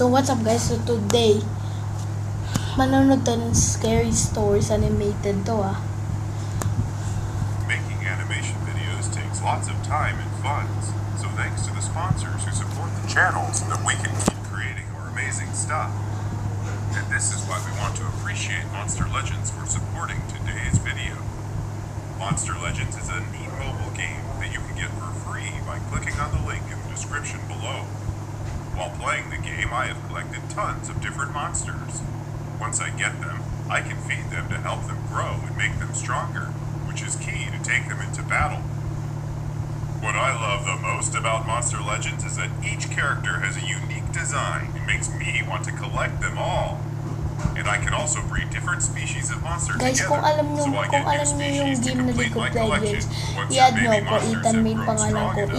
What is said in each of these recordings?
So what's up guys? So today, manonood tayo ng scary stories animated to Making animation videos takes lots of time and funds, so thanks to the sponsors who support the channel so that we can keep creating our amazing stuff. And this is why we want to appreciate Monster Legends for supporting today's video. Monster Legends is a neat mobile game that you can get for free by clicking on the link in the description below. While playing the game, I have collected tons of different monsters. Once I get them, I can feed them to help them grow and make them stronger, which is key to take them into battle. What I love the most about Monster Legends is that each character has a unique design and makes me want to collect them all. And I can also breed different species of monsters guys, together, kung alam nyo so I get new species to yung game na complete League of my collection. Legends, Once i-add your nyo baby ko, monsters Ethan have main grown pangalan strong ko, enough,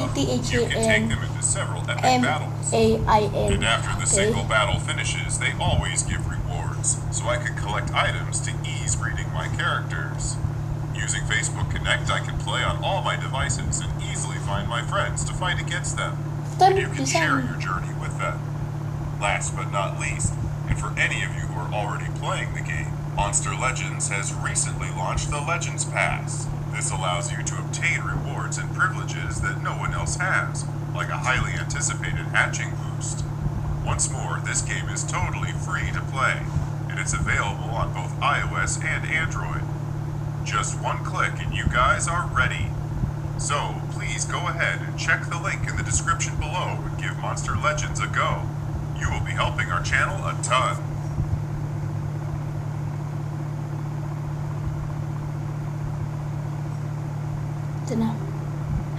you can take them into several epic battles. ETHAN. And after the single battle finishes, they always give rewards, so I can collect items to ease breeding my characters. Using Facebook Connect, I can play on all my devices and easily find my friends to fight against them. And you can share your journey with them. Last but not least, and for any of you who are already playing the game, Monster Legends has recently launched the Legends Pass. This allows you to obtain rewards and privileges that no one else has, like a highly anticipated hatching boost. Once more, this game is totally free to play, and it's available on both iOS and Android. Just one click and you guys are ready. So, please go ahead and check the link in the description below and give Monster Legends a go. You will be helping our channel a ton.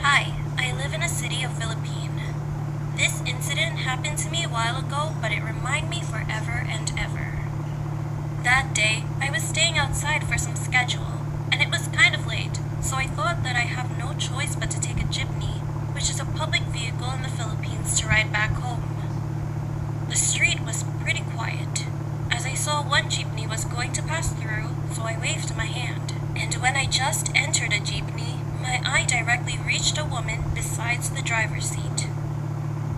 Hi, I live in a city of Philippines. This incident happened to me a while ago, but it reminded me forever and ever. That day, I was staying outside for some schedule, and it was kind of late, so I thought that I have no choice but to take a jeepney, which is a public vehicle in the Philippines, to ride back home. The street was pretty quiet, as I saw one jeepney was going to pass through, so I waved my hand. And when I just entered a jeepney, my eye directly reached a woman besides the driver's seat.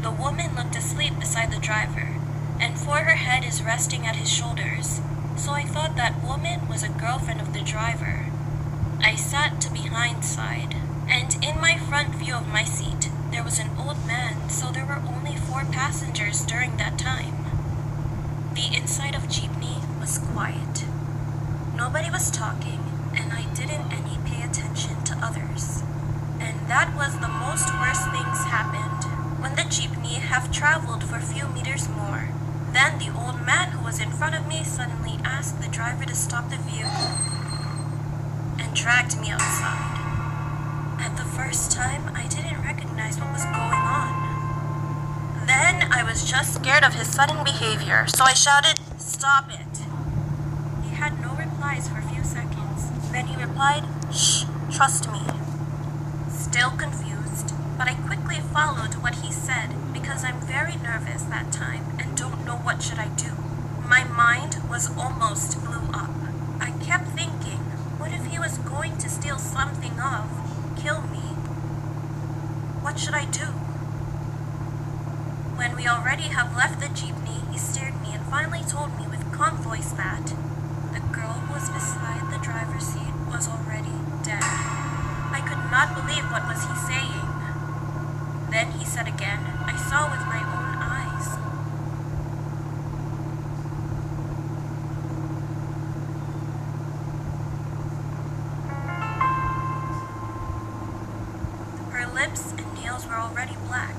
The woman looked asleep beside the driver, and for her head is resting at his shoulders, so I thought that woman was a girlfriend of the driver. I sat to behind side, and in my front view of my seat, there was an old man, so there were only 4 passengers during that time. The inside of jeepney was quiet. Nobody was talking, and I didn't any pay attention to others. And that was the most worst things happened. When the jeepney have traveled for a few meters more, then the old man who was in front of me suddenly asked the driver to stop the vehicle and dragged me outside. At the first time, I didn't recognize what was going on. Then I was just scared of his sudden behavior, so I shouted, "Stop it!" He had no replies for a few seconds. Then he replied, "Shh, trust me." Still confused, but I quickly followed what he said because I'm very nervous that time and don't know what should I do. My mind was almost blew up. I kept thinking, what if he was going to steal something kill me? What should I do? When we already have left the jeepney, he stared me and finally told me with calm voice that the girl who was beside the driver's seat was already dead. I could not believe what was he saying. Then he said again, I saw with my own eyes. Her lips and nails were already black,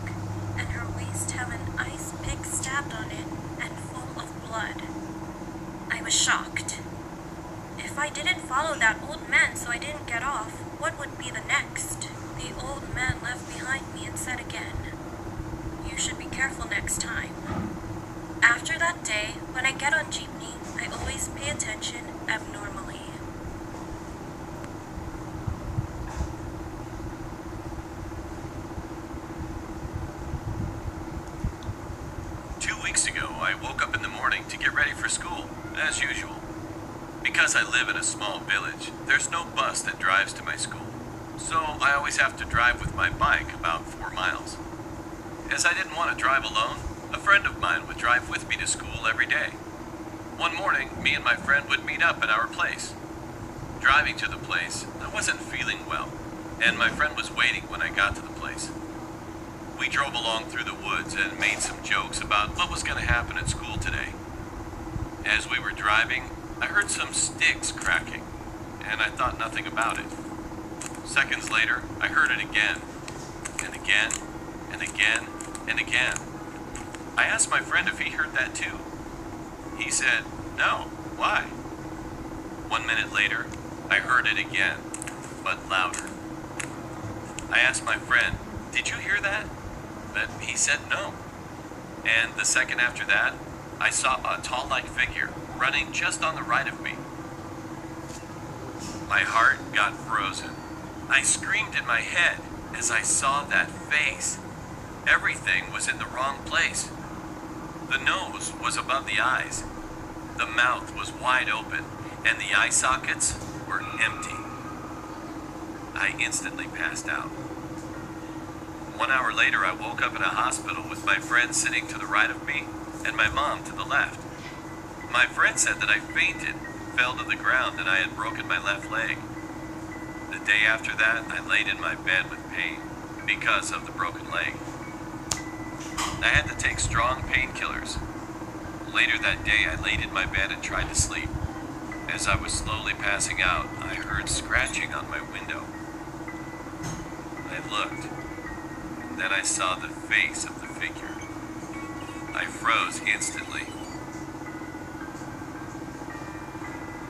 and her waist have an ice pick stabbed on it and full of blood. I was shocked. If I didn't follow that old man so I didn't get off, what would be the next? The old man left behind me and said again, "You should be careful next time." After that day, when I get on jeepney, I always pay attention abnormally. Weeks ago, I woke up in the morning to get ready for school, as usual. Because I live in a small village, there's no bus that drives to my school, so I always have to drive with my bike about 4 miles. As I didn't want to drive alone, A friend of mine would drive with me to school every day. One morning, me and my friend would meet up at our place. Driving to the place, I wasn't feeling well, and my friend was waiting when I got to the place. We drove along through the woods and made some jokes about what was going to happen at school today. As we were driving, I heard some sticks cracking, and I thought nothing about it. Seconds later, I heard it again, and again, and again, and again. I asked my friend if he heard that too. He said, "No, why?" 1 minute later, I heard it again, but louder. I asked my friend, "Did you hear that?" But he said no. And the second after that, I saw a tall-like figure running just on the right of me. My heart got frozen. I screamed in my head as I saw that face. Everything was in the wrong place. The nose was above the eyes. The mouth was wide open, and the eye sockets were empty. I instantly passed out. 1 hour later, I woke up in a hospital with my friend sitting to the right of me and my mom to the left. My friend said that I fainted, fell to the ground, and I had broken my left leg. The day after that, I laid in my bed with pain because of the broken leg. I had to take strong painkillers. Later that day, I laid in my bed and tried to sleep. As I was slowly passing out, I heard scratching on my window. I looked. Then I saw the face of the figure. I froze instantly.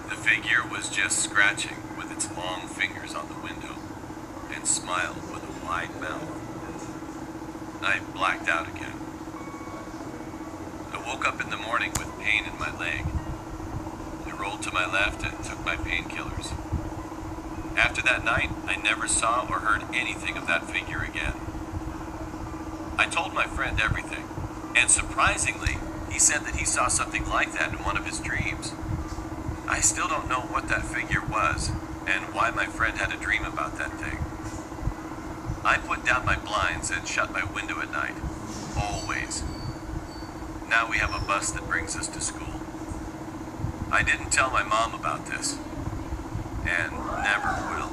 The figure was just scratching with its long fingers on the window and smiled with a wide mouth. I blacked out again. I woke up in the morning with pain in my leg. I rolled to my left and took my painkillers. After that night, I never saw or heard anything of that figure again. I told my friend everything, and surprisingly, he said that he saw something like that in one of his dreams. I still don't know what that figure was, and why my friend had a dream about that thing. I put down my blinds and shut my window at night, always. Now we have a bus that brings us to school. I didn't tell my mom about this, and never will.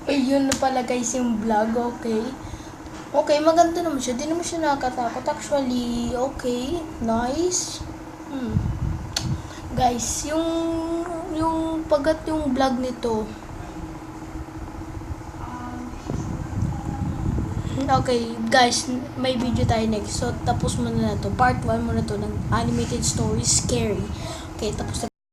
Yun na pala guys yung vlog, okay? Okay, maganda naman siya. Di naman siya nakakatakot. Actually, okay. Nice. Guys, yung pagat yung vlog nito. Okay, guys, may video tayo next. So, tapos muna na to. Part 1 muna to ng animated story, Scary. Okay, tapos na